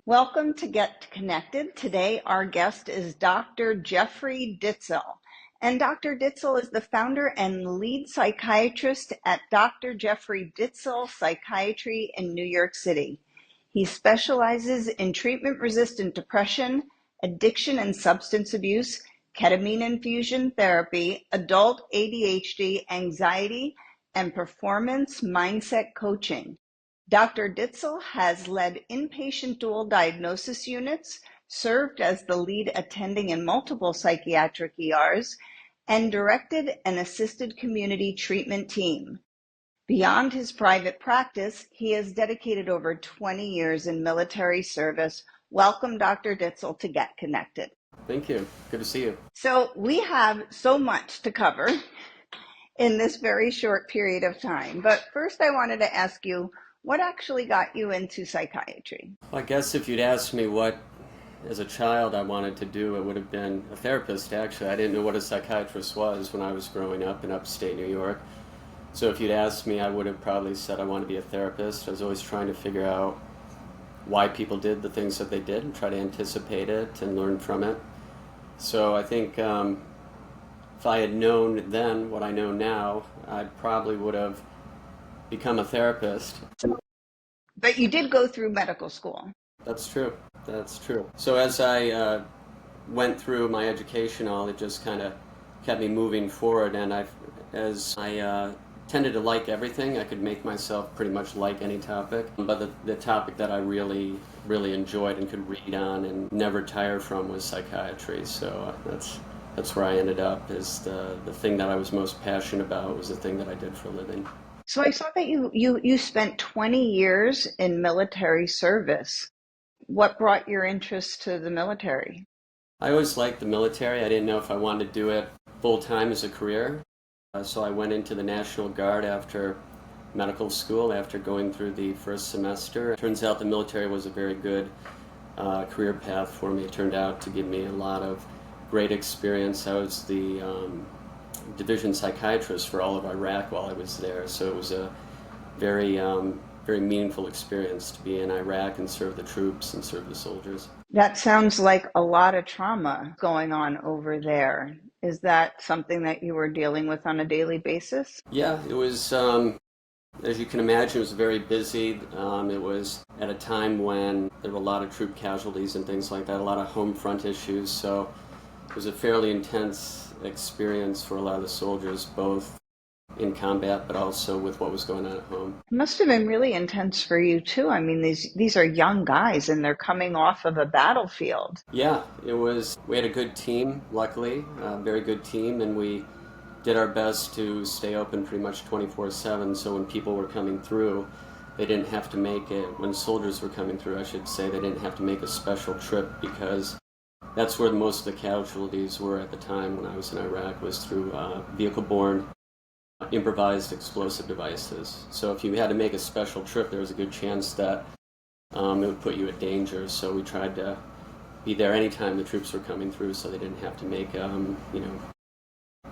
Welcome to Get Connected. Today, our guest is Dr. Jeffery Ditzell. And Dr. Ditzell is the founder and lead psychiatrist at Dr. Jeffery Ditzell Psychiatry in New York City. He specializes in treatment-resistant depression, addiction and substance abuse, ketamine infusion therapy, adult ADHD, anxiety, and performance mindset coaching. Dr. Ditzell has led inpatient dual diagnosis units, served as the lead attending in multiple psychiatric ERs, and directed an assisted community treatment team. Beyond his private practice, he has dedicated over 20 years in military service. Welcome, Dr. Ditzell, to Get Connected. Thank you. Good to see you. So we have so much to cover in this very short period of time. But first, I wanted to ask you, what actually got you into psychiatry? Well, I guess if you'd asked me what, as a child, I wanted to do, it would have been a therapist, actually. I didn't know what a psychiatrist was when I was growing up in upstate New York. So if you'd asked me, I would have probably said I want to be a therapist. I was always trying to figure out why people did the things that they did and try to anticipate it and learn from it. So I think if I had known then what I know now, I probably would have become a therapist. But you did go through medical school. That's true. That's true. So as I went through my education, it just kind of kept me moving forward. And as I tended to like everything, I could make myself pretty much like any topic. But the topic that I really, really enjoyed and could read on and never tire from was psychiatry. So that's where I ended up. Is the thing that I was most passionate about was the thing that I did for a living. So I saw that you spent 20 years in military service. What brought your interest to the military? I always liked the military. I didn't know if I wanted to do it full time as a career. So I went into the National Guard after medical school, after going through the first semester. It turns out the military was a very good career path for me. It turned out to give me a lot of great experience. I was the division psychiatrist for all of Iraq while I was there, so it was a very very meaningful experience to be in Iraq and serve the troops and serve the soldiers. That sounds like a lot of trauma going on over there. Is that something that you were dealing with on a daily basis? Yeah, it was, as you can imagine, it was very busy. It was at a time when there were a lot of troop casualties and things like that, a lot of home front issues, so it was a fairly intense experience for a lot of the soldiers, both in combat but also with what was going on at home. It must have been really intense for you too. I mean, these are young guys and they're coming off of a battlefield. Yeah, it was. We had a good team, luckily, a very good team, and we did our best to stay open pretty much 24/7. So when people were coming through, they didn't have to make it. When soldiers were coming through, I should say, they didn't have to make a special trip, because that's where most of the casualties were at the time when I was in Iraq, was through vehicle-borne improvised explosive devices. So if you had to make a special trip, there was a good chance that it would put you at danger. So we tried to be there anytime the troops were coming through, so they didn't have to make an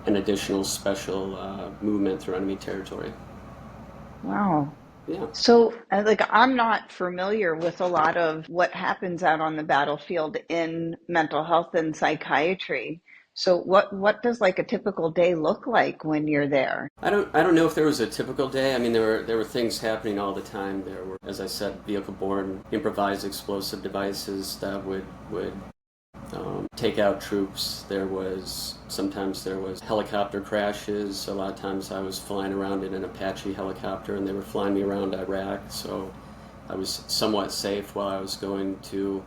additional special movement through enemy territory. Wow. Yeah. So, I'm not familiar with a lot of what happens out on the battlefield in mental health and psychiatry. So what does a typical day look like when you're there? I don't know if there was a typical day. I mean, there were things happening all the time. There were, as I said, vehicle-borne improvised explosive devices that would take out troops. Sometimes there was helicopter crashes. A lot of times I was flying around in an Apache helicopter, and they were flying me around Iraq, so I was somewhat safe while I was going to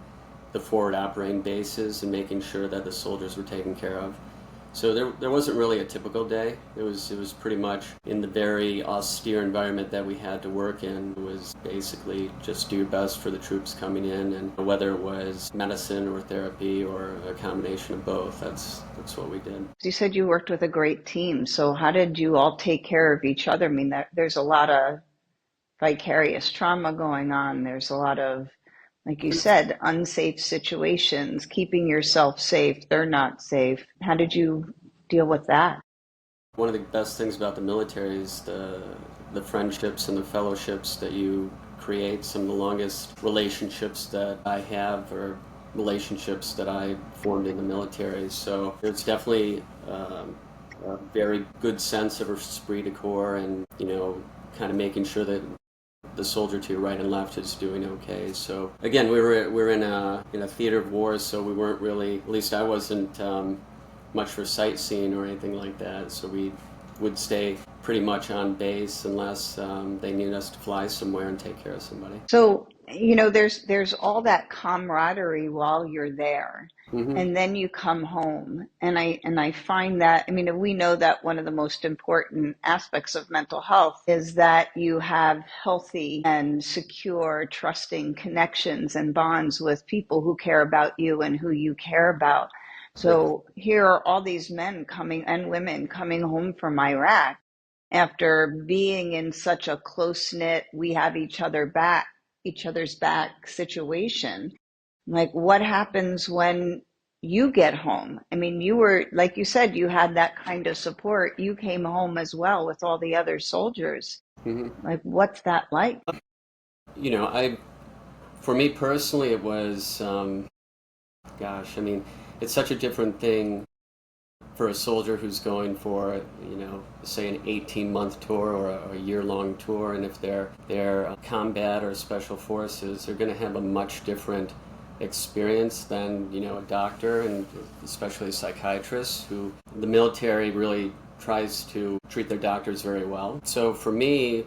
the forward operating bases and making sure that the soldiers were taken care of. So there wasn't really a typical day. It was pretty much in the very austere environment that we had to work in. It was basically just do your best for the troops coming in, and whether it was medicine or therapy or a combination of both, that's what we did. You said you worked with a great team. So how did you all take care of each other? I mean, there's a lot of vicarious trauma going on. There's a lot of, like you said, unsafe situations, keeping yourself safe. They're not safe. How did you deal with that? One of the best things about the military is the friendships and the fellowships that you create some of the longest relationships that I have, or relationships that I formed in the military. So it's definitely a very good sense of esprit de corps, and kind of making sure that the soldier to your right and left is doing okay. So again, we're in a theater of war, so we weren't really, at least I wasn't much for sightseeing or anything like that. So we would stay pretty much on base unless they needed us to fly somewhere and take care of somebody. So, there's all that camaraderie while you're there. Mm-hmm. And then you come home. And I find that, we know that one of the most important aspects of mental health is that you have healthy and secure, trusting connections and bonds with people who care about you and who you care about. So here are all these men coming and women coming home from Iraq after being in such a close-knit, we have each other's back situation. Like, what happens when you get home? You were, like you said, you had that kind of support. You came home as well with all the other soldiers. Mm-hmm. Like, what's that like? For me personally, it was, it's such a different thing for a soldier who's going for, say an 18-month tour or a year-long tour, and if they're combat or special forces, they're going to have a much different experience than, a doctor, and especially a psychiatrist, who the military really tries to treat their doctors very well. So for me,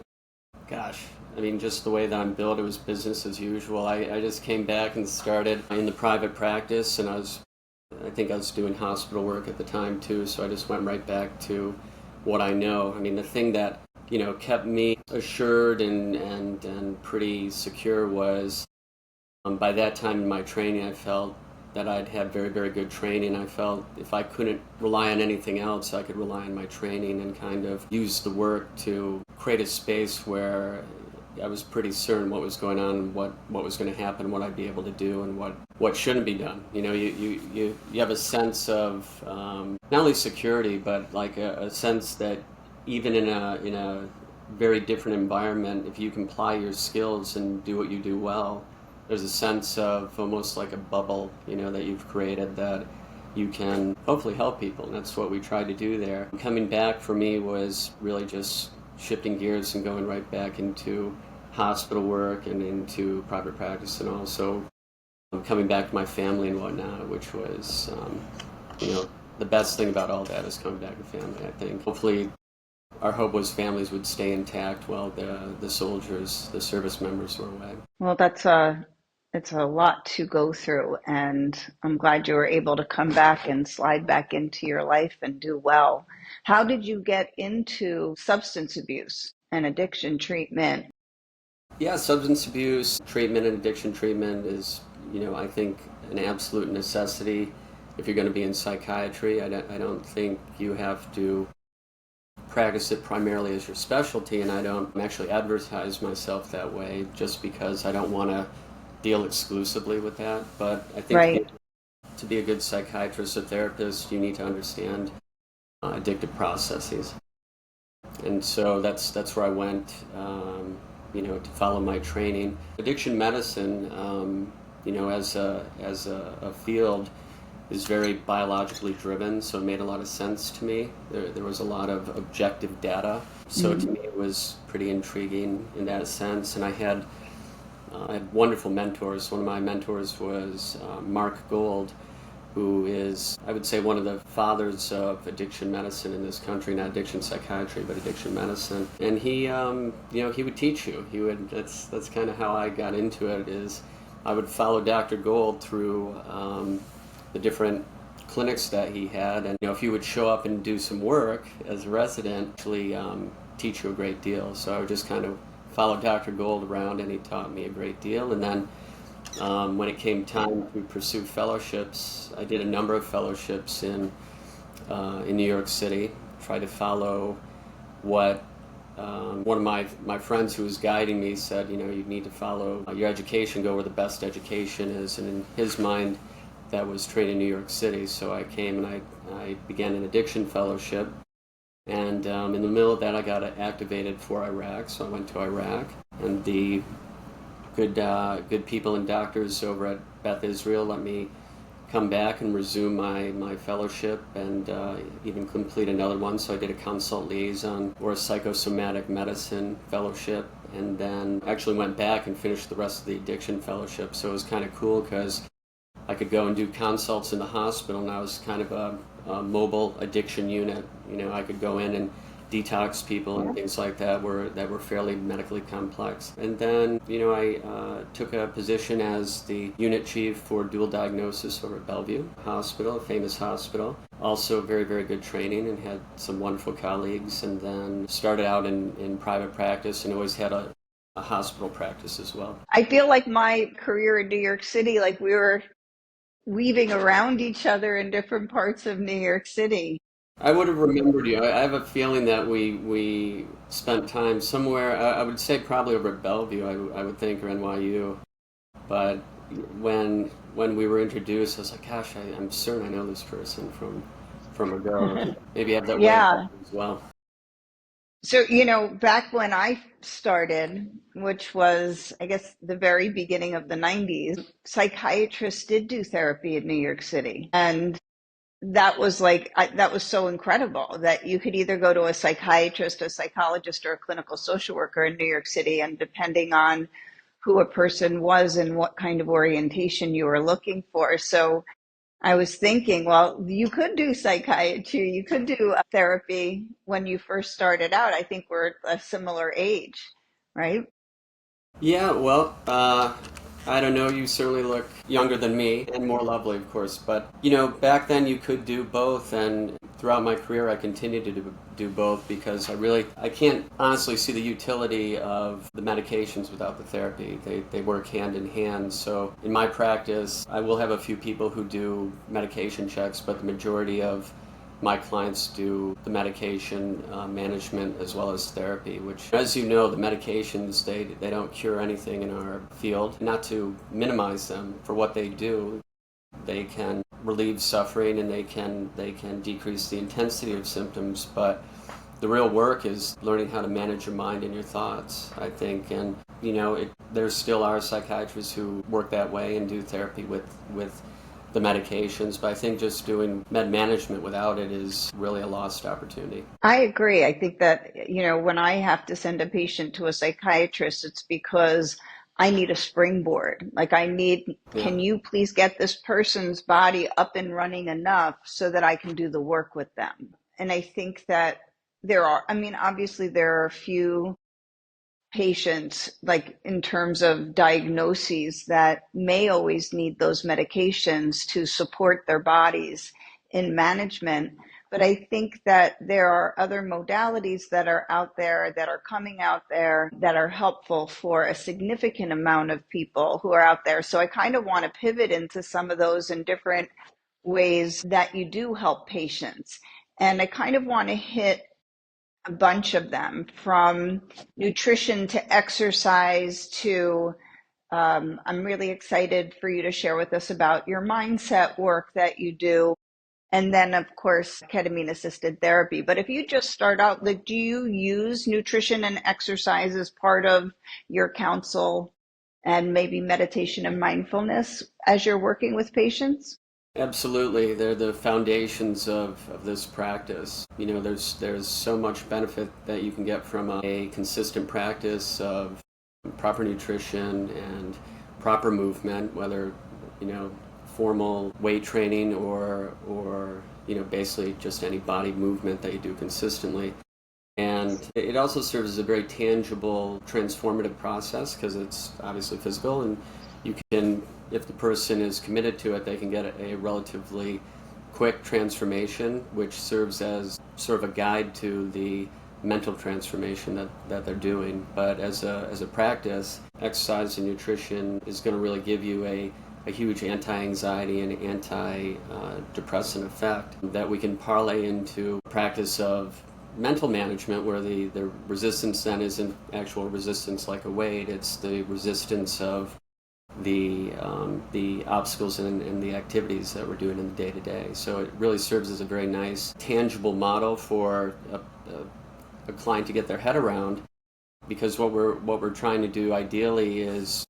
just the way that I'm built, it was business as usual. I just came back and started in the private practice, and I think I was doing hospital work at the time too, so I just went right back to what I know. The thing that, kept me assured and pretty secure was, by that time in my training, I felt that I'd had very, very good training. I felt if I couldn't rely on anything else, I could rely on my training and kind of use the work to create a space where I was pretty certain what was going on, what was going to happen, what I'd be able to do, and what shouldn't be done. You have a sense of not only security, but like a sense that even in a very different environment, if you can apply your skills and do what you do well, there's a sense of almost like a bubble, that you've created, that you can hopefully help people. And that's what we tried to do there. Coming back for me was really just shifting gears and going right back into hospital work and into private practice, and also coming back to my family and whatnot, which was, the best thing about all that is coming back to family, I think. Hopefully, our hope was families would stay intact while the soldiers, the service members were away. Well, it's a lot to go through, and I'm glad you were able to come back and slide back into your life and do well. How did you get into substance abuse and addiction treatment? Yeah, substance abuse treatment and addiction treatment is, I think, an absolute necessity if you're going to be in psychiatry. I don't think you have to practice it primarily as your specialty, and I don't actually advertise myself that way just because I don't want to deal exclusively with that. But I think Right. to be a good psychiatrist or therapist, you need to understand addictive processes. And so that's where I went, to follow my training. Addiction medicine, as a field, is very biologically driven, so it made a lot of sense to me. There was a lot of objective data, so to me it was pretty intriguing in that sense. And I had wonderful mentors. One of my mentors was Mark Gold, who is, I would say, one of the fathers of addiction medicine in this country, not addiction psychiatry, but addiction medicine. And he, he would teach you. That's kind of how I got into it, is I would follow Dr. Gold through the different clinics that he had. And, if you would show up and do some work as a resident, actually teach you a great deal. So I would just kind of follow Dr. Gold around, and he taught me a great deal. And then when it came time to pursue fellowships, I did a number of fellowships in New York City, tried to follow what one of my friends who was guiding me said, you need to follow your education, go where the best education is. And in his mind, that was trained in New York City. So I came and I began an addiction fellowship. And in the middle of that, I got activated for Iraq, so I went to Iraq. And the good people and doctors over at Beth Israel let me come back and resume my fellowship and even complete another one. So I did a consult liaison or a psychosomatic medicine fellowship, and then actually went back and finished the rest of the addiction fellowship. So it was kind of cool because I could go and do consults in the hospital, and I was kind of a mobile addiction unit. I could go in and detox people and things like that were fairly medically complex. And then, I took a position as the unit chief for dual diagnosis over at Bellevue Hospital, a famous hospital. Also very, very good training and had some wonderful colleagues. And then started out in private practice and always had a hospital practice as well. I feel like my career in New York City, like we were weaving around each other in different parts of New York City. I would have remembered you. I have a feeling that we spent time somewhere. I would say probably over at Bellevue. I would think, or NYU. But when we were introduced, I was like, "Gosh, I'm certain I know this person from ago." Maybe have that Yeah. way as well. So, back when I started, which was, I guess, the very beginning of the 90s, psychiatrists did do therapy in New York City. And that was that was so incredible that you could either go to a psychiatrist, a psychologist, or a clinical social worker in New York City, and depending on who a person was and what kind of orientation you were looking for. So I was thinking, well, you could do psychiatry, you could do therapy when you first started out. I think we're a similar age, right? Yeah, well, I don't know. You certainly look younger than me and more lovely, of course. But, back then you could do both. And throughout my career, I continued to do both because I can't honestly see the utility of the medications without the therapy. They work hand in hand. So in my practice, I will have a few people who do medication checks, but the majority of my clients do the medication management as well as therapy, which, as you know, the medications, they don't cure anything in our field. Not to minimize them for what they do, they can relieve suffering and they can decrease the intensity of symptoms, but the real work is learning how to manage your mind and your thoughts, I think. And, there still are psychiatrists who work that way and do therapy with the medications, but I think just doing med management without it is really a lost opportunity. I agree. I think that, when I have to send a patient to a psychiatrist, it's because I need a springboard. Like can you please get this person's body up and running enough so that I can do the work with them? And I think that obviously there are a few patients, like in terms of diagnoses, that may always need those medications to support their bodies in management. But I think that there are other modalities that are out there, that are coming out there, that are helpful for a significant amount of people who are out there. So I kind of want to pivot into some of those in different ways that you do help patients. And I kind of want to hit a bunch of them, from nutrition to exercise to I'm really excited for you to share with us about your mindset work that you do. And then, of course, ketamine assisted therapy. But if you just start out, like, do you use nutrition and exercise as part of your counsel and maybe meditation and mindfulness as you're working with patients? Absolutely, they're the foundations of this practice. There's so much benefit that you can get from a consistent practice of proper nutrition and proper movement, whether formal weight training or basically just any body movement that you do consistently. And it also serves as a very tangible, transformative process because it's obviously physical, and you can, if the person is committed to it, they can get a relatively quick transformation, which serves as sort of a guide to the mental transformation that they're doing. But as a practice, exercise and nutrition is going to really give you a huge anti-anxiety and anti-depressant effect that we can parlay into practice of mental management, where the resistance then isn't actual resistance like a weight, it's the resistance of the obstacles and the activities that we're doing in the day-to-day. So it really serves as a very nice, tangible model for a client to get their head around, because what we're trying to do ideally is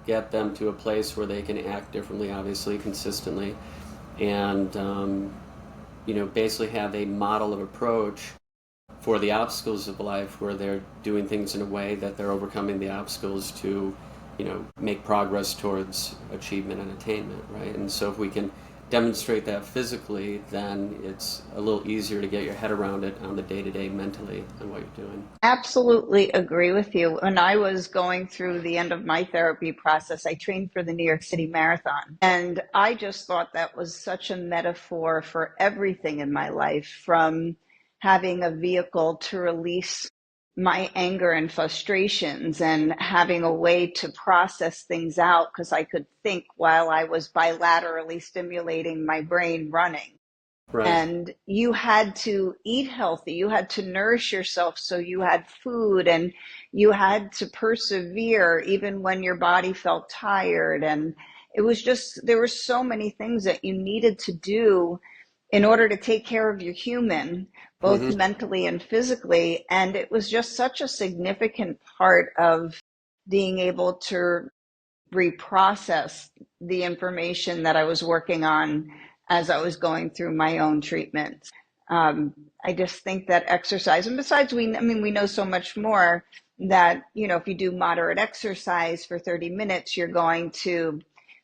get them to a place where they can act differently, obviously, consistently, and basically have a model of approach for the obstacles of life where they're doing things in a way that they're overcoming the obstacles to, make progress towards achievement and attainment, right? And so if we can demonstrate that physically, then it's a little easier to get your head around it on the day-to-day mentally and what you're doing. Absolutely agree with you. When I was going through the end of my therapy process, I trained for the New York City Marathon. And I just thought that was such a metaphor for everything in my life, from having a vehicle to release my anger and frustrations and having a way to process things out because I could think while I was bilaterally stimulating my brain running. Right. And you had to eat healthy, you had to nourish yourself, so you had food, and you had to persevere even when your body felt tired. And it was just, there were so many things that you needed to do in order to take care of your human, both Mm-hmm. mentally and physically. And it was just such a significant part of being able to reprocess the information that I was working on as I was going through my own treatment. I just think that exercise, and besides, we know so much more that, if you do moderate exercise for 30 minutes, you're going to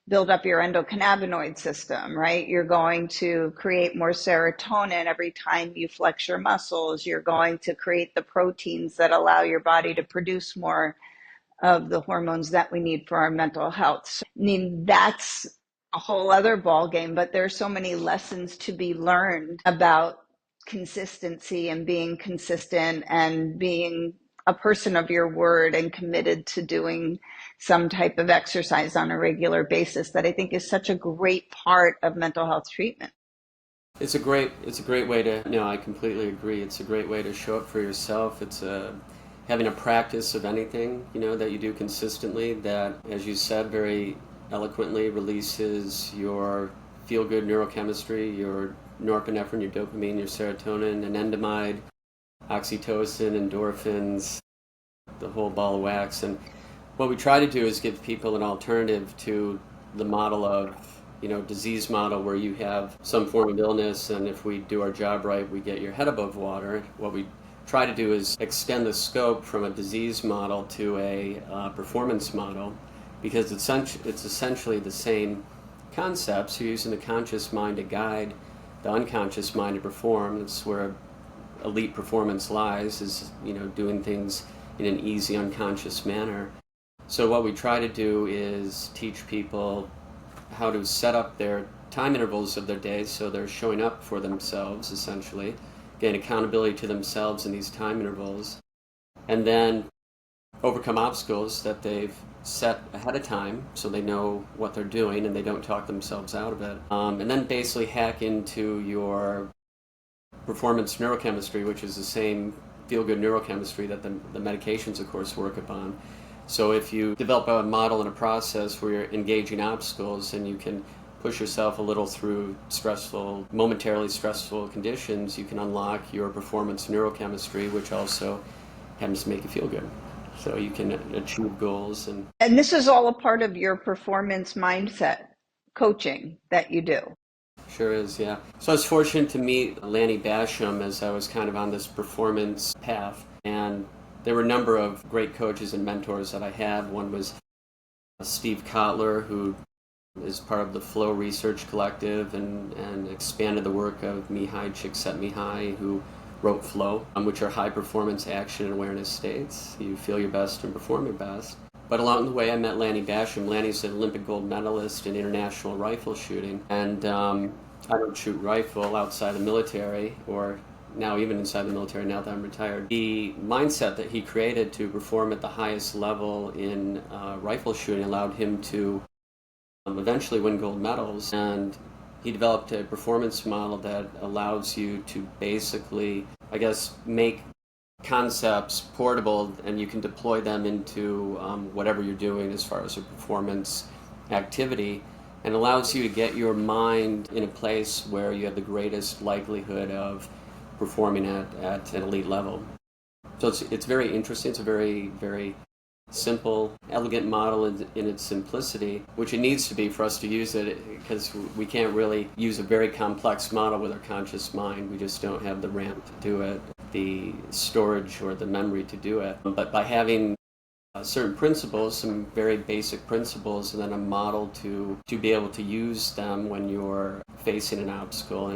build up your endocannabinoid system, right? You're going to create more serotonin every time you flex your muscles. You're going to create the proteins that allow your body to produce more of the hormones that we need for our mental health. So, that's a whole other ball game, but there's so many lessons to be learned about consistency and being consistent and being a person of your word and committed to doing some type of exercise on a regular basis that I think is such a great part of mental health treatment. It's a great way to, I completely agree. It's a great way to show up for yourself. It's having a practice of anything, that you do consistently that, as you said very eloquently, releases your feel-good neurochemistry, your norepinephrine, your dopamine, your serotonin, anandamide, oxytocin, endorphins, the whole ball of wax. And what we try to do is give people an alternative to the model of, disease model where you have some form of illness, and if we do our job right, we get your head above water. What we try to do is extend the scope from a disease model to a performance model, because it's essentially the same concepts. You're using the conscious mind to guide the unconscious mind to perform. That's where elite performance lies, is doing things in an easy unconscious manner. So what we try to do is teach people how to set up their time intervals of their days so they're showing up for themselves, essentially, gain accountability to themselves in these time intervals, and then overcome obstacles that they've set ahead of time so they know what they're doing and they don't talk themselves out of it. And then basically hack into your performance neurochemistry, which is the same feel-good neurochemistry that the medications, of course, work upon. So if you develop a model and a process where you're engaging obstacles and you can push yourself a little through momentarily stressful conditions, you can unlock your performance neurochemistry, which also happens to make you feel good. So you can achieve goals. And this is all a part of your performance mindset coaching that you do. Sure is, yeah. So I was fortunate to meet Lanny Basham as I was kind of on this performance path, and there were a number of great coaches and mentors that I had. One was Steve Kotler, who is part of the Flow Research Collective and expanded the work of Mihai Csikszentmihalyi, who wrote Flow, which are high performance action and awareness states. You feel your best and perform your best. But along the way, I met Lanny Basham. Lanny's an Olympic gold medalist in international rifle shooting, and I don't shoot rifle outside the military, or now even inside the military now that I'm retired. The mindset that he created to perform at the highest level in rifle shooting allowed him to eventually win gold medals, and he developed a performance model that allows you to basically, I guess, make concepts portable, and you can deploy them into whatever you're doing as far as a performance activity, and allows you to get your mind in a place where you have the greatest likelihood of performing at an elite level. So it's very interesting. It's a very, very simple, elegant model in its simplicity, which it needs to be for us to use it, because we can't really use a very complex model with our conscious mind. We just don't have the RAM to do it, the storage or the memory to do it. But by having certain principles, some very basic principles, and then a model to be able to use them when you're facing an obstacle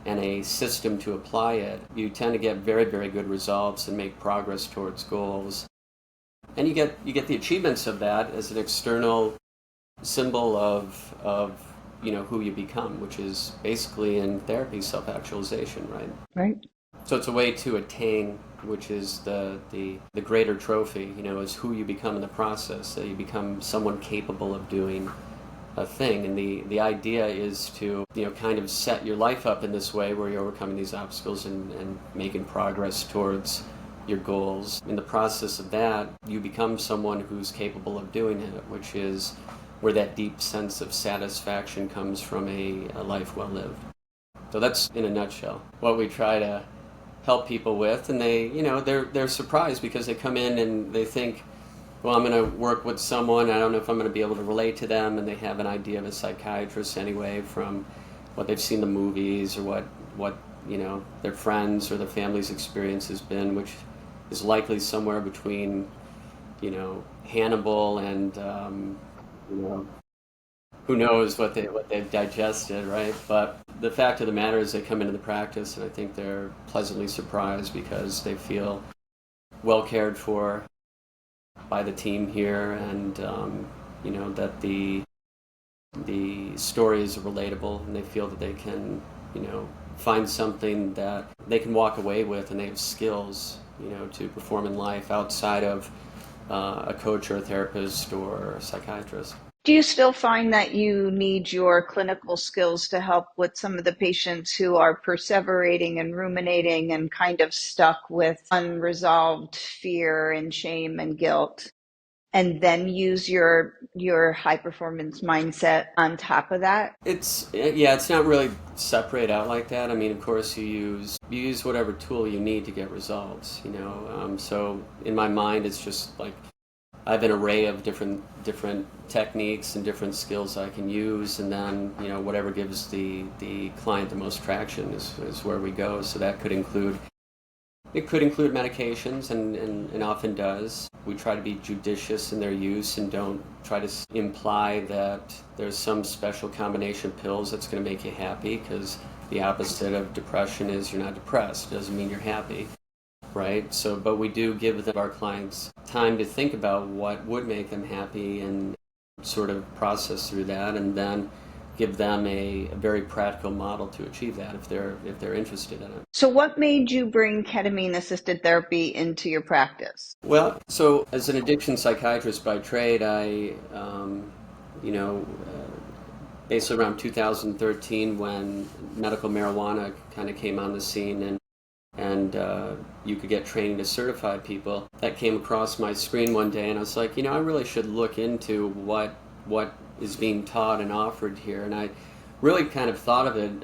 and a system to apply it, you tend to get very, very good results and make progress towards goals. And you get the achievements of that as an external symbol of who you become, which is basically in therapy self-actualization, right? Right. So it's a way to attain, which is the greater trophy, is who you become in the process. So you become someone capable of doing a thing, and the idea is to kind of set your life up in this way where you're overcoming these obstacles and making progress towards your goals. In the process of that, you become someone who's capable of doing it, which is where that deep sense of satisfaction comes from a life well lived. So that's, in a nutshell, what we try to help people with. And they're surprised because they come in and they think, well, I'm going to work with someone, I don't know if I'm going to be able to relate to them, and they have an idea of a psychiatrist anyway from what they've seen in the movies or what their friends or their family's experience has been, which is likely somewhere between Hannibal and who knows what they've digested, right? But the fact of the matter is they come into the practice and I think they're pleasantly surprised because they feel well cared for by the team here, and that the stories are relatable, and they feel that they can find something that they can walk away with, and they have skills to perform in life outside of a coach or a therapist or a psychiatrist. Do you still find that you need your clinical skills to help with some of the patients who are perseverating and ruminating and kind of stuck with unresolved fear and shame and guilt, and then use your high performance mindset on top of that? It's not really separate out like that. I mean, of course, you use whatever tool you need to get results. So in my mind, it's just like I have an array of different techniques and different skills I can use, and then whatever gives the client the most traction is where we go. So that could include medications, and often does. We try to be judicious in their use and don't try to imply that there's some special combination of pills that's going to make you happy, because the opposite of depression is you're not depressed. It doesn't mean you're happy. Right? So, but we do give our clients time to think about what would make them happy and sort of process through that, and then give them a very practical model to achieve that if they're interested in it. So what made you bring ketamine-assisted therapy into your practice? Well, so as an addiction psychiatrist by trade, I, basically around 2013 when medical marijuana kind of came on the scene, and you could get training to certify people. That came across my screen one day, and I was like, I really should look into what is being taught and offered here. And I really kind of thought of it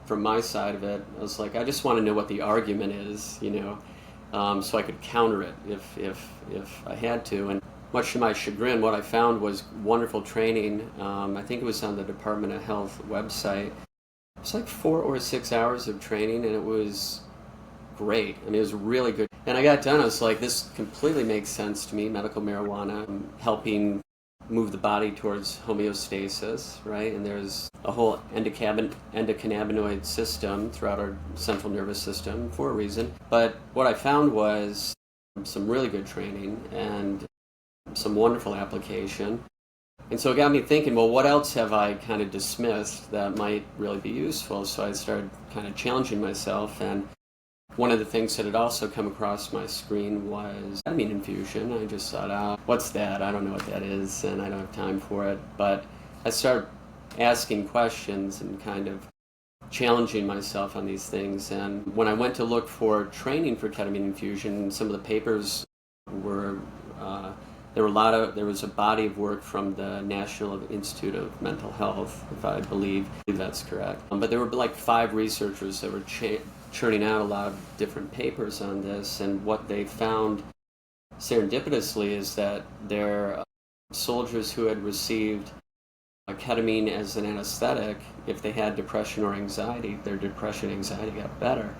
from my side of it. I was like, I just want to know what the argument is, so I could counter it if I had to. And much to my chagrin, what I found was wonderful training. I think it was on the Department of Health website. It was like 4 or 6 hours of training, and it was great. I mean, it was really good. And I got done, I was like, this completely makes sense to me, medical marijuana, helping move the body towards homeostasis, right? And there's a whole endocannabinoid system throughout our central nervous system for a reason. But what I found was some really good training and some wonderful application. And so it got me thinking, well, what else have I kind of dismissed that might really be useful? So I started kind of challenging myself, and one of the things that had also come across my screen was ketamine infusion. I just thought, what's that? I don't know what that is, and I don't have time for it. But I started asking questions and kind of challenging myself on these things. And when I went to look for training for ketamine infusion, some of the papers were there was a body of work from the National Institute of Mental Health, if I believe that's correct. But there were like 5 researchers that were churning out a lot of different papers on this, and what they found serendipitously is that they're soldiers who had received ketamine as an anesthetic. If they had depression or anxiety, their depression and anxiety got better.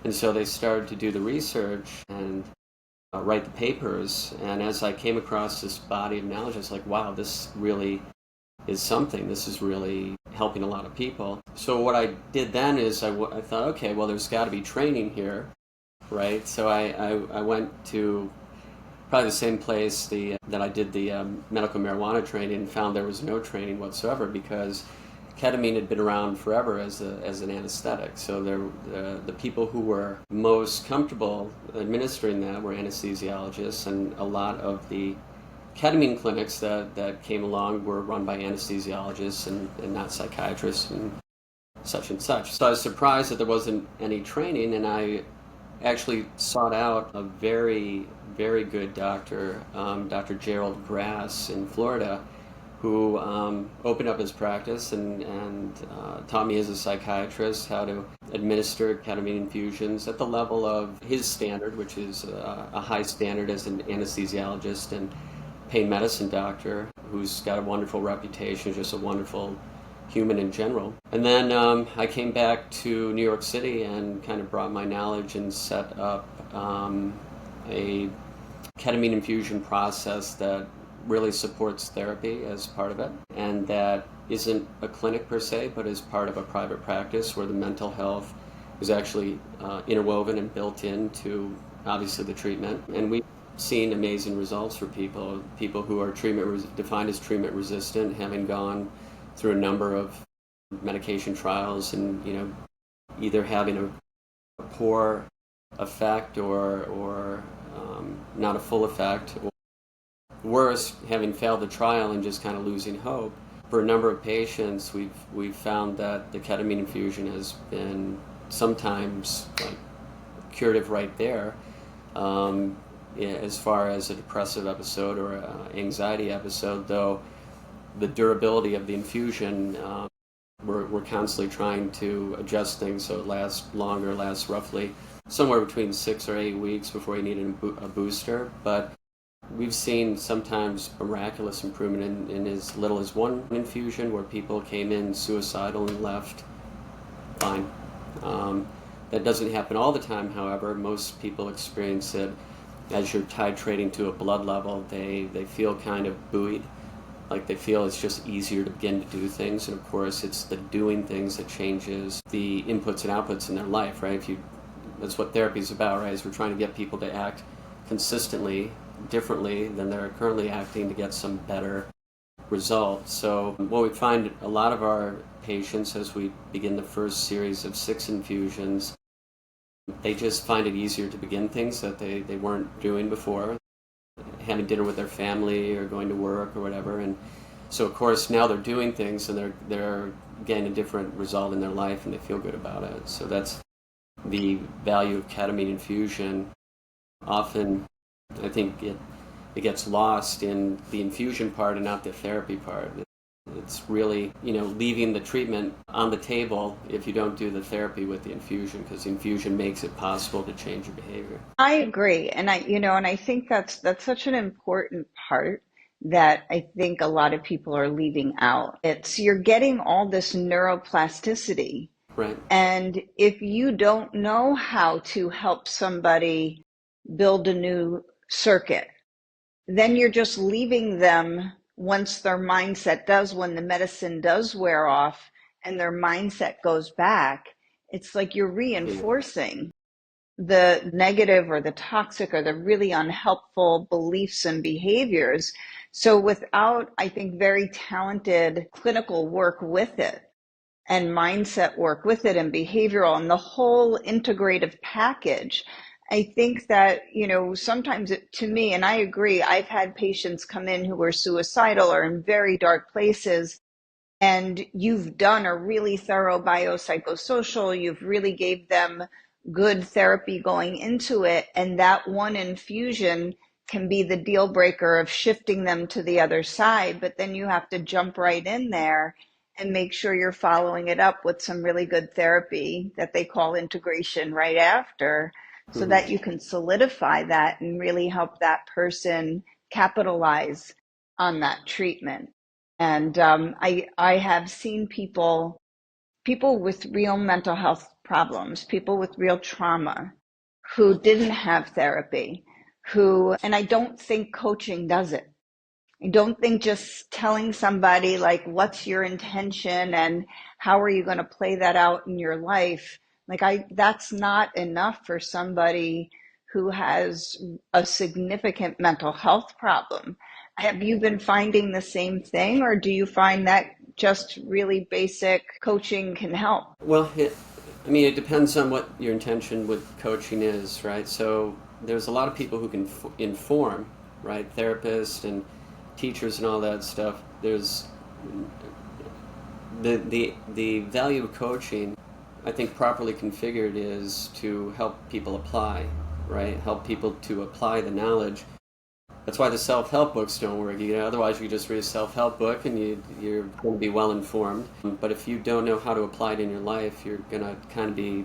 And so they started to do the research and write the papers. And as I came across this body of knowledge, I was like, wow, this really is something. This is really helping a lot of people. So what I did then is I thought, okay, well, there's got to be training here, right? So I went to probably the same place that I did the medical marijuana training and found there was no training whatsoever because ketamine had been around forever as an anesthetic. So the people who were most comfortable administering that were anesthesiologists, and a lot of the ketamine clinics that came along were run by anesthesiologists and not psychiatrists and such and such. So I was surprised that there wasn't any training, and I actually sought out a very, very good doctor, Dr. Gerald Grass in Florida, who opened up his practice and taught me as a psychiatrist how to administer ketamine infusions at the level of his standard, which is a high standard as an anesthesiologist and pain medicine doctor who's got a wonderful reputation, just a wonderful human in general. And then I came back to New York City and kind of brought my knowledge and set up a ketamine infusion process that really supports therapy as part of it, and that isn't a clinic per se, but is part of a private practice where the mental health is actually interwoven and built into obviously the treatment. And we've seen amazing results for people who are defined as treatment resistant, having gone through a number of medication trials and either having a poor effect or not a full effect, or worse, having failed the trial and just kind of losing hope. For a number of patients, we've found that the ketamine infusion has been sometimes like curative right there, as far as a depressive episode or an anxiety episode. Though the durability of the infusion, we're constantly trying to adjust things so it lasts longer, lasts roughly somewhere between 6 or 8 weeks before you need a booster. But we've seen sometimes miraculous improvement in as little as one infusion, where people came in suicidal and left fine. That doesn't happen all the time, however. Most people experience it as you're titrating to a blood level. They feel kind of buoyed, like they feel it's just easier to begin to do things. And of course, it's the doing things that changes the inputs and outputs in their life, right? That's what therapy is about, right? Is we're trying to get people to act consistently differently than they're currently acting to get some better results. So what we find, a lot of our patients, as we begin the first series of 6 infusions, they just find it easier to begin things that they weren't doing before, having dinner with their family or going to work or whatever. And so of course now they're doing things and they're getting a different result in their life and they feel good about it. So that's the value of ketamine infusion. Often I think it gets lost in the infusion part and not the therapy part. It's really, leaving the treatment on the table if you don't do the therapy with the infusion, because the infusion makes it possible to change your behavior. I agree. And I think that's such an important part that I think a lot of people are leaving out. It's you're getting all this neuroplasticity. Right. And if you don't know how to help somebody build a new circuit, then you're just leaving them once their mindset does, when the medicine does wear off and their mindset goes back, it's like you're reinforcing the negative or the toxic or the really unhelpful beliefs and behaviors. So without, I think, very talented clinical work with it and mindset work with it and behavioral and the whole integrative package, I think that, sometimes to me, and I agree, I've had patients come in who were suicidal or in very dark places, and you've done a really thorough biopsychosocial, you've really gave them good therapy going into it, and that one infusion can be the deal breaker of shifting them to the other side, but then you have to jump right in there and make sure you're following it up with some really good therapy that they call integration right after. so Mm-hmm. that you can solidify that and really help that person capitalize on that treatment. And I have seen people with real mental health problems, people with real trauma who didn't have therapy, and I don't think coaching does it. I don't think just telling somebody like, what's your intention and how are you going to play that out in your life? That's not enough for somebody who has a significant mental health problem. Have you been finding the same thing, or do you find that just really basic coaching can help? Well, I mean, it depends on what your intention with coaching is, right? So there's a lot of people who can inform, right? Therapists and teachers and all that stuff. There's the value of coaching, I think properly configured, is to help people apply, right? Help people to apply the knowledge. That's why the self-help books don't work. Otherwise, you just read a self-help book and you're going to be well informed. But if you don't know how to apply it in your life, you're going to kind of be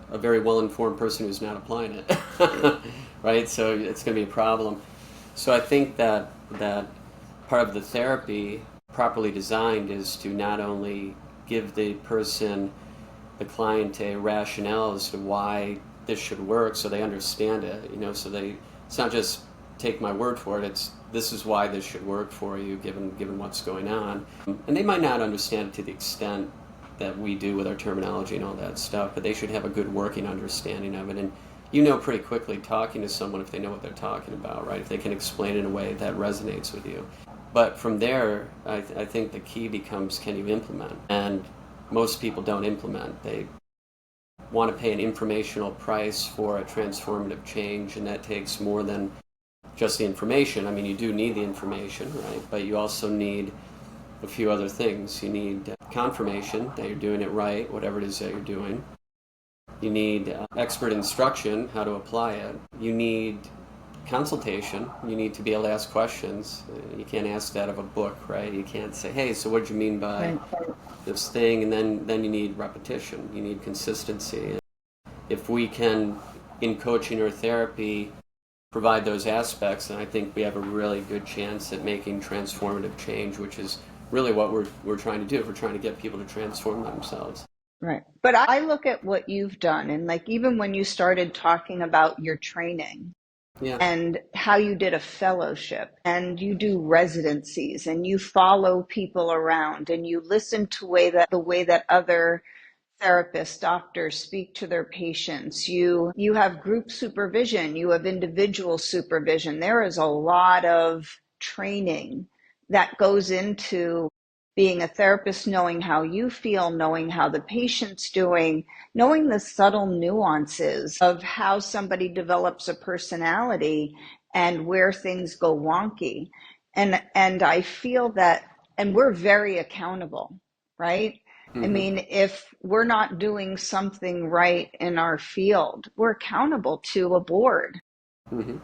a very well-informed person who's not applying it, right? So it's going to be a problem. So I think that part of the therapy, properly designed, is to not only give the person, the client, a rationale as to why this should work, so they understand it. It's not just take my word for it. This is why this should work for you, given what's going on. And they might not understand it to the extent that we do with our terminology and all that stuff, but they should have a good working understanding of it. And pretty quickly talking to someone if they know what they're talking about, right? If they can explain it in a way that resonates with you. But from there, I think the key becomes, can you implement? And most people don't implement. They want to pay an informational price for a transformative change, and that takes more than just the information. I mean, you do need the information, right? But you also need a few other things. You need confirmation that you're doing it right, whatever it is that you're doing. You need expert instruction, how to apply it. You need consultation. You need to be able to ask questions. You can't ask that of a book, right? You can't say, hey, so what did you mean by this thing? And then you need repetition. You need consistency. If we can, in coaching or therapy, provide those aspects, then I think we have a really good chance at making transformative change, which is really what we're trying to do. We're trying to get people to transform themselves. Right. But I look at what you've done, and like even when you started talking about your training, Yeah. and how you did a fellowship and you do residencies and you follow people around and you listen to the way that other therapists, doctors speak to their patients. You have group supervision, you have individual supervision. There is a lot of training that goes into being a therapist, knowing how you feel, knowing how the patient's doing, knowing the subtle nuances of how somebody develops a personality and where things go wonky. And I feel that, and we're very accountable, right? I Mm-hmm. mean, if we're not doing something right in our field, we're accountable to a board. Mm-hmm.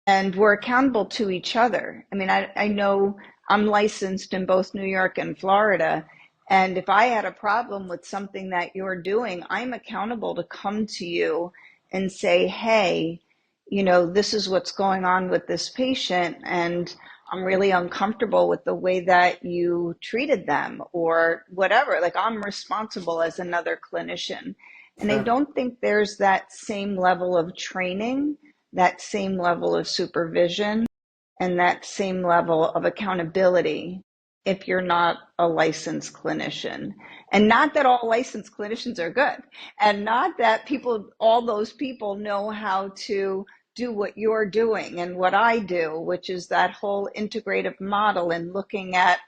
And we're accountable to each other. I mean, I know I'm licensed in both New York and Florida. And if I had a problem with something that you're doing, I'm accountable to come to you and say, hey, this is what's going on with this patient. And I'm really uncomfortable with the way that you treated them or whatever. Like, I'm responsible as another clinician. And I Sure. don't think there's that same level of training, that same level of supervision, and that same level of accountability if you're not a licensed clinician. And not that all licensed clinicians are good, and not that all those people know how to do what you're doing and what I do, which is that whole integrative model and looking at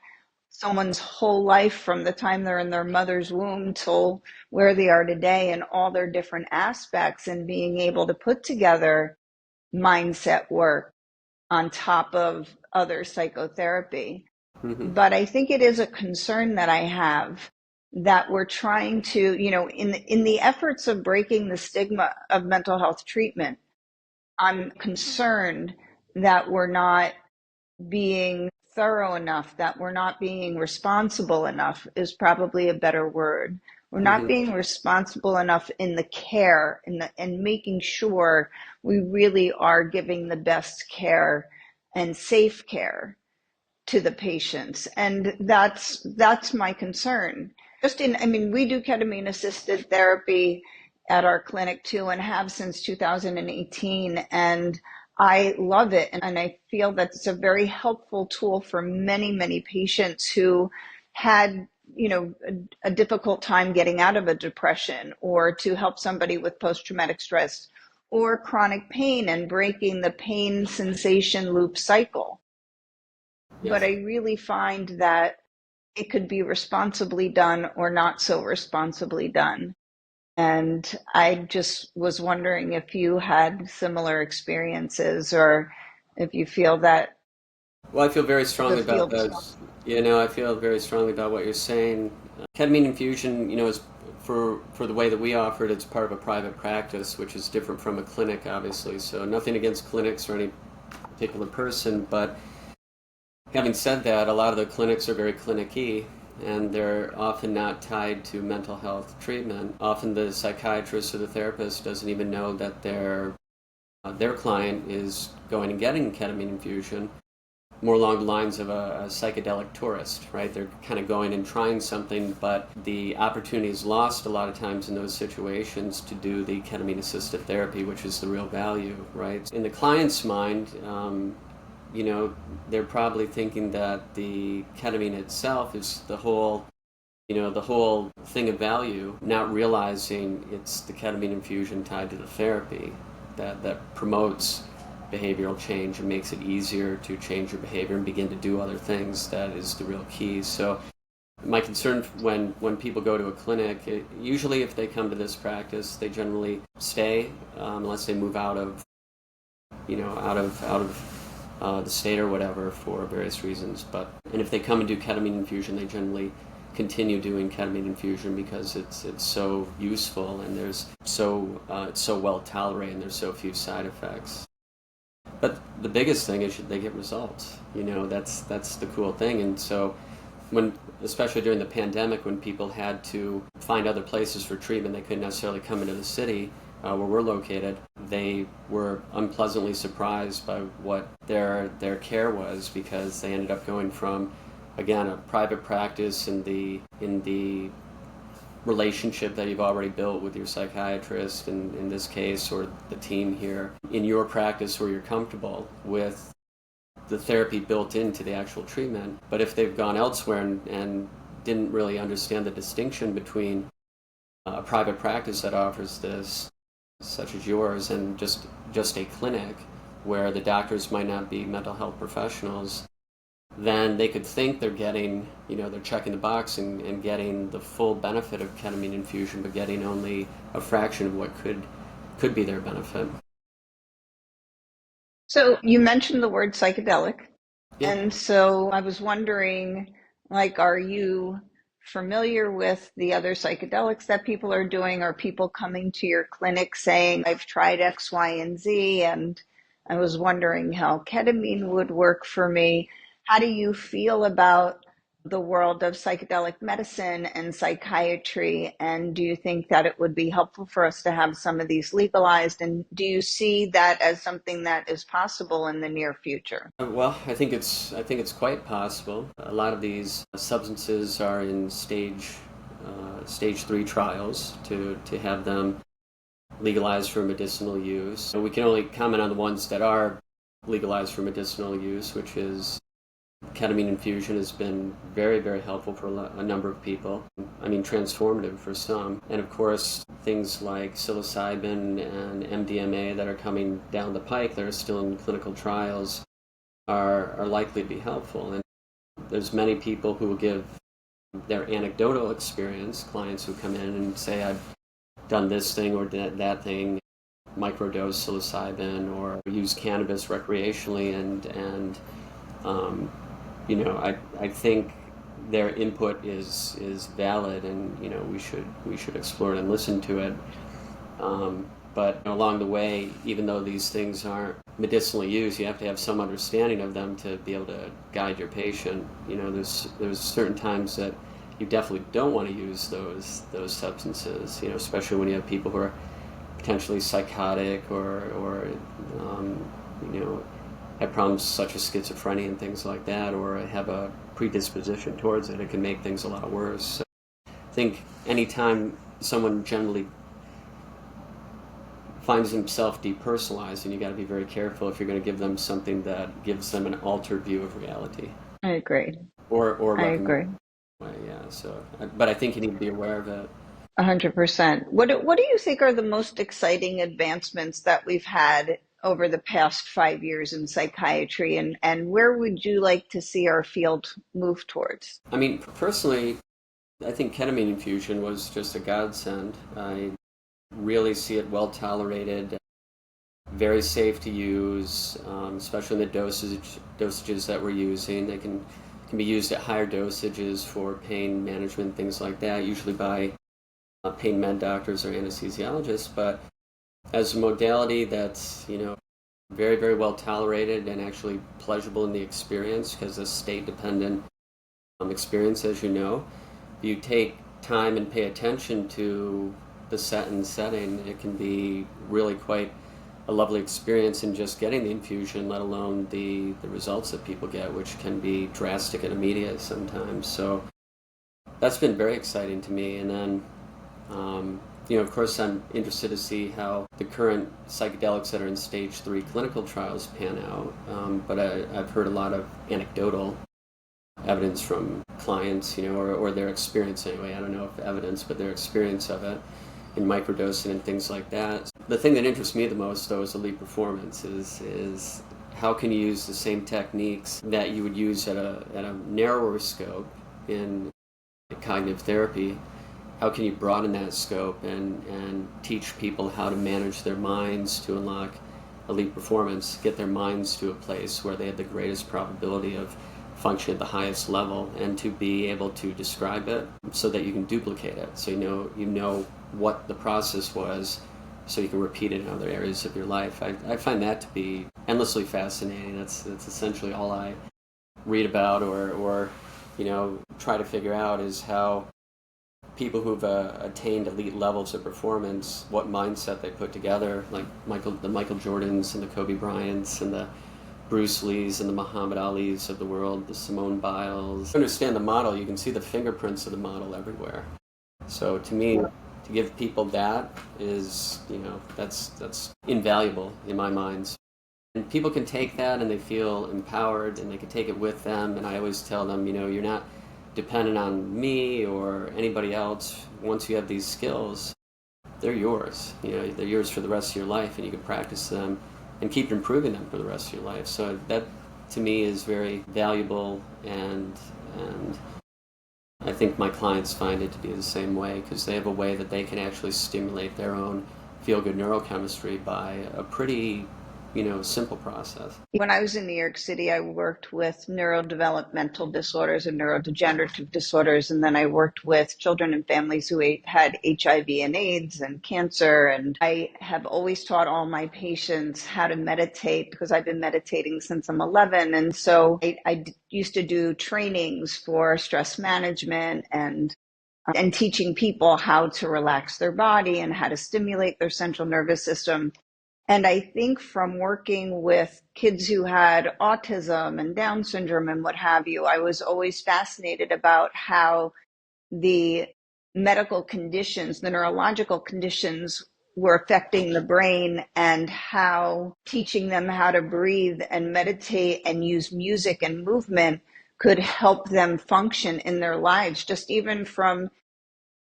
someone's whole life from the time they're in their mother's womb till where they are today and all their different aspects, and being able to put together mindset work on top of other psychotherapy. Mm-hmm. But I think it is a concern that I have that we're trying to, in the efforts of breaking the stigma of mental health treatment, I'm concerned that we're not being thorough enough, that we're not being responsible enough is probably a better word. We're not being responsible enough in the care and making sure we really are giving the best care and safe care to the patients. And that's my concern. We do ketamine assisted therapy at our clinic too, and have since 2018. And I love it. And I feel that it's a very helpful tool for many, many patients who had, a difficult time getting out of a depression, or to help somebody with post-traumatic stress or chronic pain and breaking the pain sensation loop cycle. Yes. But I really find that it could be responsibly done or not so responsibly done. And I just was wondering if you had similar experiences, or if you feel that. Well, I feel very strongly The about field. those. I feel very strongly about what you're saying. Ketamine infusion, is for the way that we offer it, it's part of a private practice, which is different from a clinic, obviously. So nothing against clinics or any particular person, but having said that, a lot of the clinics are very clinic-y, and they're often not tied to mental health treatment. Often the psychiatrist or the therapist doesn't even know that their client is going and getting ketamine infusion, more along the lines of a psychedelic tourist, right? They're kind of going and trying something, but the opportunity is lost a lot of times in those situations to do the ketamine-assisted therapy, which is the real value, right? In the client's mind, they're probably thinking that the ketamine itself is the whole thing of value, not realizing it's the ketamine infusion tied to the therapy that promotes behavioral change and makes it easier to change your behavior and begin to do other things. That is the real key. So my concern when people go to a clinic, usually if they come to this practice, they generally stay unless they move out of the state or whatever for various reasons. And if they come and do ketamine infusion, they generally continue doing ketamine infusion because it's so useful, and it's so well tolerated, and there's so few side effects. But the biggest thing is they get results. That's the cool thing. And so especially during the pandemic, when people had to find other places for treatment, they couldn't necessarily come into the city where we're located, they were unpleasantly surprised by what their care was, because they ended up going from, again, a private practice in the relationship that you've already built with your psychiatrist, in this case, or the team here, in your practice where you're comfortable with the therapy built into the actual treatment. But if they've gone elsewhere and didn't really understand the distinction between a private practice that offers this, such as yours, and just a clinic where the doctors might not be mental health professionals, then they could think they're getting, they're checking the box and getting the full benefit of ketamine infusion, but getting only a fraction of what could be their benefit. So you mentioned the word psychedelic. Yeah. And so I was wondering, are you familiar with the other psychedelics that people are doing? Are people coming to your clinic saying, I've tried X, Y, and Z, and I was wondering how ketamine would work for me? How do you feel about the world of psychedelic medicine and psychiatry? And do you think that it would be helpful for us to have some of these legalized? And do you see that as something that is possible in the near future? Well, I think it's quite possible. A lot of these substances are in stage 3 trials to have them legalized for medicinal use. So we can only comment on the ones that are legalized for medicinal use, which is ketamine infusion has been very, very helpful for a number of people. Transformative for some. And of course, things like psilocybin and MDMA that are coming down the pike that are still in clinical trials are likely to be helpful. And there's many people who will give their anecdotal experience, clients who come in and say, I've done this thing or that thing, microdose psilocybin or use cannabis recreationally, and I think their input is valid, and we should explore it and listen to it. But along the way, even though these things aren't medicinally used, you have to have some understanding of them to be able to guide your patient. There's certain times that you definitely don't want to use those substances. Especially when you have people who are potentially psychotic or um, you know have problems such as schizophrenia and things like that, or have a predisposition towards it. It can make things a lot worse. So I think anytime someone generally finds himself depersonalized, and you got to be very careful if you're going to give them something that gives them an altered view of reality. I agree. Or I recommend. agree. Yeah. So, but I think you need to be aware of it. 100%. What do you think are the most exciting advancements that we've had over the past 5 years in psychiatry, and where would you like to see our field move towards? I mean, personally, I think ketamine infusion was just a godsend. I really see it well tolerated, very safe to use, especially in the dosages that we're using. They can be used at higher dosages for pain management, things like that, usually by pain med doctors or anesthesiologists. But as a modality that's very, very well tolerated and actually pleasurable in the experience, because it's state dependent experience, as you know, if you take time and pay attention to the set and setting, it can be really quite a lovely experience in just getting the infusion, let alone the results that people get, which can be drastic and immediate sometimes. So that's been very exciting to me. And then, of course, I'm interested to see how the current psychedelics that are in stage 3 clinical trials pan out. But I've heard a lot of anecdotal evidence from clients, or their experience anyway. I don't know if evidence, but their experience of it in microdosing and things like that. The thing that interests me the most, though, is elite performance. Is how can you use the same techniques that you would use at a narrower scope in cognitive therapy? How can you broaden that scope and teach people how to manage their minds to unlock elite performance, get their minds to a place where they have the greatest probability of function at the highest level, and to be able to describe it so that you can duplicate it, so you know what the process was, so you can repeat it in other areas of your life. I find that to be endlessly fascinating. That's essentially all I read about or try to figure out, is how people who've attained elite levels of performance, what mindset they put together, like the Michael Jordans and the Kobe Bryants and the Bruce Lees and the Muhammad Alis of the world, the Simone Biles. To understand the model, you can see the fingerprints of the model everywhere. So to me, to give people that is, that's invaluable in my mind. And people can take that and they feel empowered and they can take it with them. And I always tell them, you're not dependent on me or anybody else. Once you have these skills, they're yours. They're yours for the rest of your life, and you can practice them and keep improving them for the rest of your life. So that, to me, is very valuable, and I think my clients find it to be the same way, because they have a way that they can actually stimulate their own feel-good neurochemistry by a pretty simple process. When I was in New York City, I worked with neurodevelopmental disorders and neurodegenerative disorders, and then I worked with children and families who had HIV and AIDS and cancer. And I have always taught all my patients how to meditate, because I've been meditating since I'm 11. And so I used to do trainings for stress management and teaching people how to relax their body and how to stimulate their central nervous system. And I think from working with kids who had autism and Down syndrome and what have you, I was always fascinated about how the medical conditions, the neurological conditions, were affecting the brain, and how teaching them how to breathe and meditate and use music and movement could help them function in their lives, just even from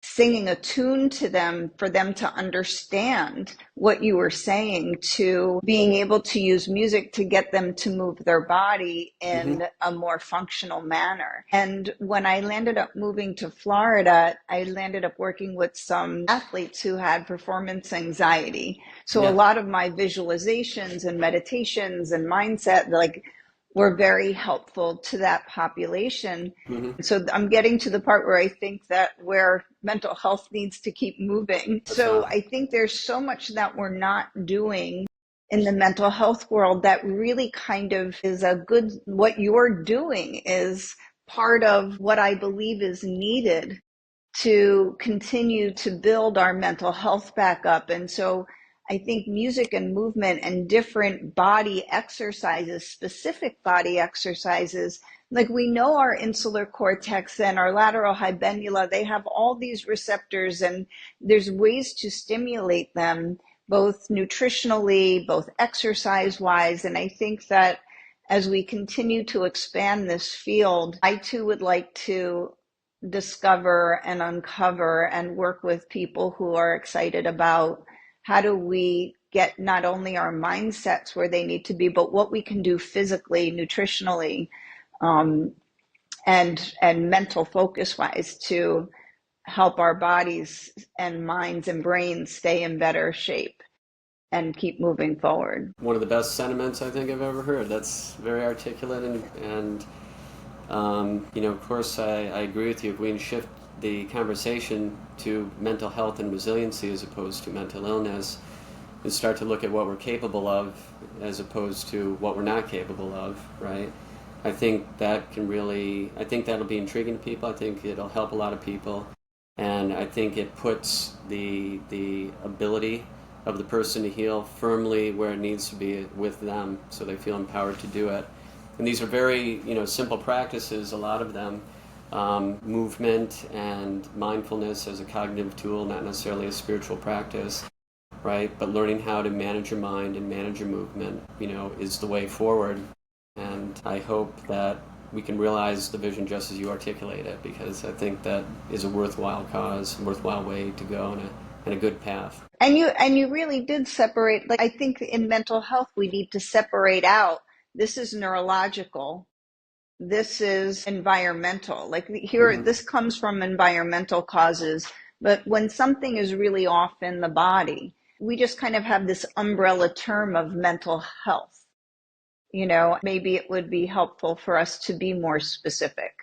singing a tune to them for them to understand what you were saying, to being able to use music to get them to move their body in a more functional manner. And when I landed up moving to Florida, I landed up working with some athletes who had performance anxiety. So a lot of my visualizations and meditations and mindset, were very helpful to that population. So I'm getting to the part where I think that where mental health needs to keep moving. So I think there's so much that we're not doing in the mental health world that really kind of is what you're doing is part of what I believe is needed to continue to build our mental health back up. And so I think music and movement and different body exercises, specific body exercises, like we know our insular cortex and our lateral habenula, they have all these receptors, and there's ways to stimulate them, both nutritionally, both exercise wise. And I think that as we continue to expand this field, I too would like to discover and uncover and work with people who are excited about how do we get not only our mindsets where they need to be, but what we can do physically, nutritionally, um, and mental focus wise to help our bodies and minds and brains stay in better shape and keep moving forward. One of the best sentiments I think I've ever heard. That's very articulate and of course, I agree with you. If we can shift the conversation to mental health and resiliency as opposed to mental illness, and start to look at what we're capable of as opposed to what we're not capable of, right? I think that'll be intriguing to people. I think it'll help a lot of people. And I think it puts the ability of the person to heal firmly where it needs to be with them, so they feel empowered to do it. And these are very, simple practices, a lot of them. Movement and mindfulness as a cognitive tool, not necessarily a spiritual practice, right? But learning how to manage your mind and manage your movement, is the way forward. And I hope that we can realize the vision just as you articulate it, because I think that is a worthwhile cause, a worthwhile way to go, and a good path. And you really did separate, like I think in mental health we need to separate out, this is neurological, this is environmental. Like here, this comes from environmental causes, but when something is really off in the body, we just kind of have this umbrella term of mental health. Maybe it would be helpful for us to be more specific.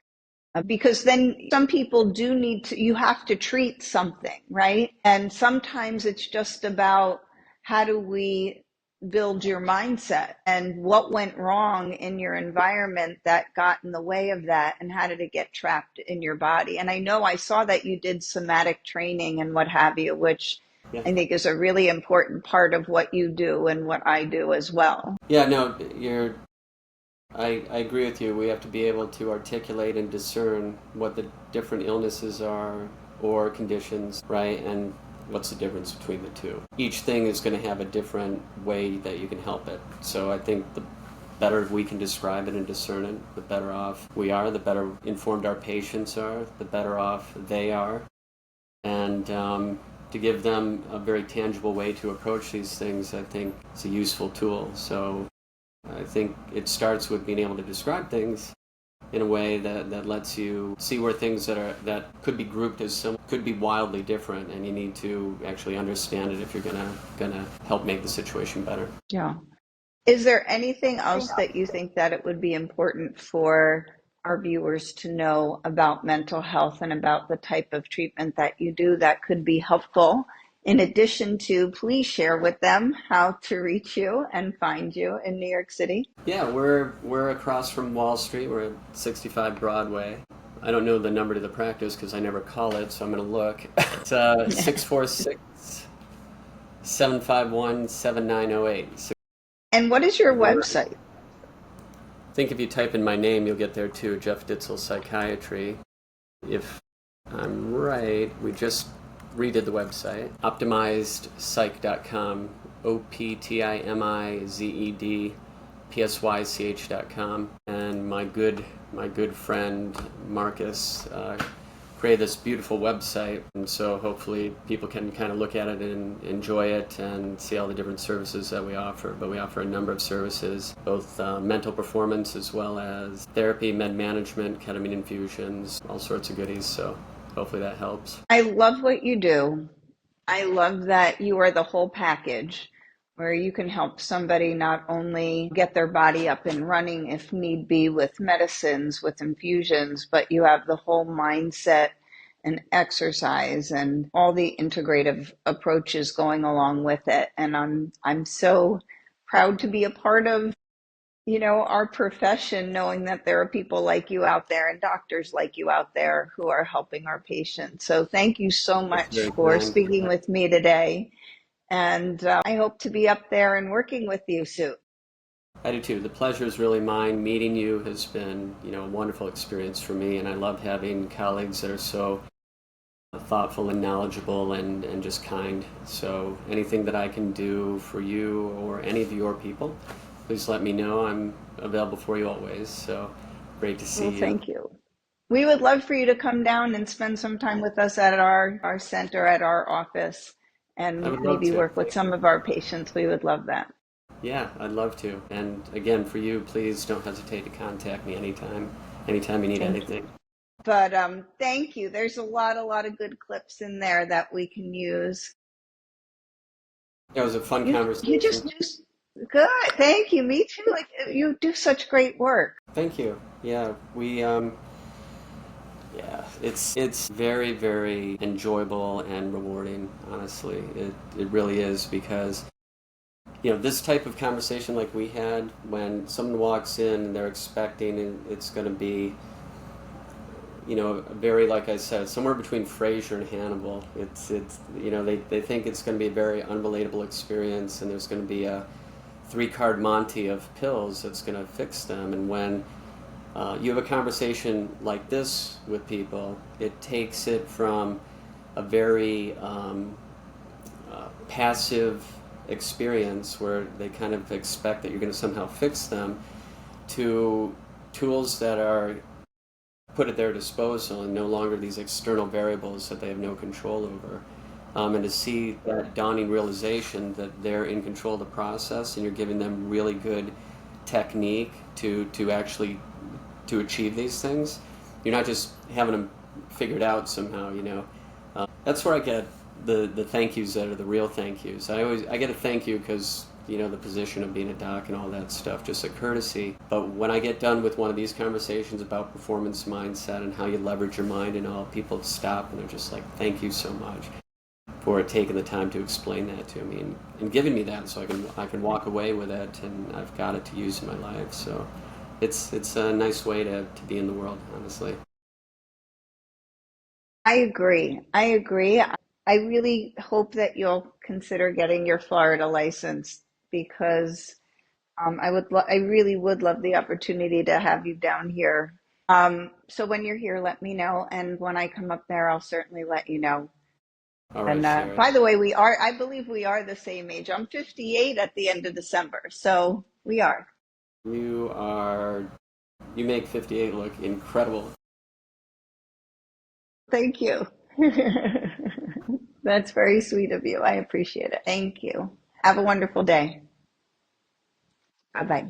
Because then some people do you have to treat something, right? And sometimes it's just about how do we build your mindset and what went wrong in your environment that got in the way of that, and how did it get trapped in your body? And I know I saw that you did somatic training and what have you, which I think is a really important part of what you do and what I do as well. Yeah, no, I agree with you. We have to be able to articulate and discern what the different illnesses are or conditions, right? And what's the difference between the two. Each thing is going to have a different way that you can help it. So I think the better we can describe it and discern it, the better off we are, the better informed our patients are, the better off they are. And to give them a very tangible way to approach these things, I think it's a useful tool. So I think it starts with being able to describe things in a way that lets you see where things that could be grouped as similar could be wildly different, and you need to actually understand it if you're gonna help make the situation better. Yeah. Is there anything else that you think that it would be important for our viewers to know about mental health and about the type of treatment that you do that could be helpful? In addition to, please share with them how to reach you and find you in New York City. Yeah, we're across from Wall Street. We're at 65 Broadway. I don't know the number to the practice because I never call it, so I'm going to look. It's 646-751-7908. And what is your website? I think if you type in my name, you'll get there too, Jeff Ditzell Psychiatry. If I'm right, we just redid the website, optimizedpsych.com, optimizedpsych.com, and my good friend Marcus created this beautiful website, and so hopefully people can kind of look at it and enjoy it and see all the different services that we offer. But we offer a number of services, both mental performance as well as therapy, med management, ketamine infusions, all sorts of goodies. So hopefully that helps. I love what you do. I love that you are the whole package, where you can help somebody not only get their body up and running if need be with medicines, with infusions, but you have the whole mindset and exercise and all the integrative approaches going along with it. And I'm so proud to be a part of our profession, knowing that there are people like you out there and doctors like you out there who are helping our patients. So thank you so That's much very for kind. speaking with me today. And I hope to be up there and working with you soon. I do too. The pleasure is really mine. Meeting you has been, a wonderful experience for me, and I love having colleagues that are so thoughtful and knowledgeable and just kind. So anything that I can do for you or any of your people, please let me know. I'm available for you always. So great to see Well, you. thank you. We would love for you to come down and spend some time with us at our center, at our office, I and would love maybe to. work with some of our patients. We would love that. Yeah, I'd love to. And again, for you, please don't hesitate to contact me anytime you need Thank you. anything. But thank you. There's a lot of good clips in there that we can use. Yeah, it was a fun You conversation. just do good. Thank you. Me too. Like you do such great work. Thank you. Yeah, yeah, it's very, very enjoyable and rewarding, honestly. It really is because this type of conversation like we had, when someone walks in and they're expecting it's going to be, very, like I said, somewhere between Frasier and Hannibal. It's they think it's going to be a very unrelatable experience, and there's going to be a three-card Monty of pills that's going to fix them. And when you have a conversation like this with people, it takes it from a very passive experience where they kind of expect that you're going to somehow fix them to tools that are put at their disposal and no longer these external variables that they have no control over. And to see that dawning realization that they're in control of the process and you're giving them really good technique to actually to achieve these things. You're not just having them figured out somehow. That's where I get the thank yous that are the real thank yous. I get a thank you because the position of being a doc and all that stuff, just a courtesy. But when I get done with one of these conversations about performance mindset and how you leverage your mind and all, people stop and they're just like, thank you so much for taking the time to explain that to me and giving me that so I can walk away with it and I've got it to use in my life. So it's a nice way to be in the world, honestly. I agree. I agree. I really hope that you'll consider getting your Florida license because I really would love the opportunity to have you down here. So when you're here, let me know, and when I come up there, I'll certainly let you know. All right, And Sharon. by the way, I believe we are the same age. I'm 58 at the end of December, so we are. You are you make 58 look incredible. Thank you. That's very sweet of you. I appreciate it. Thank you. Have a wonderful day. Bye bye.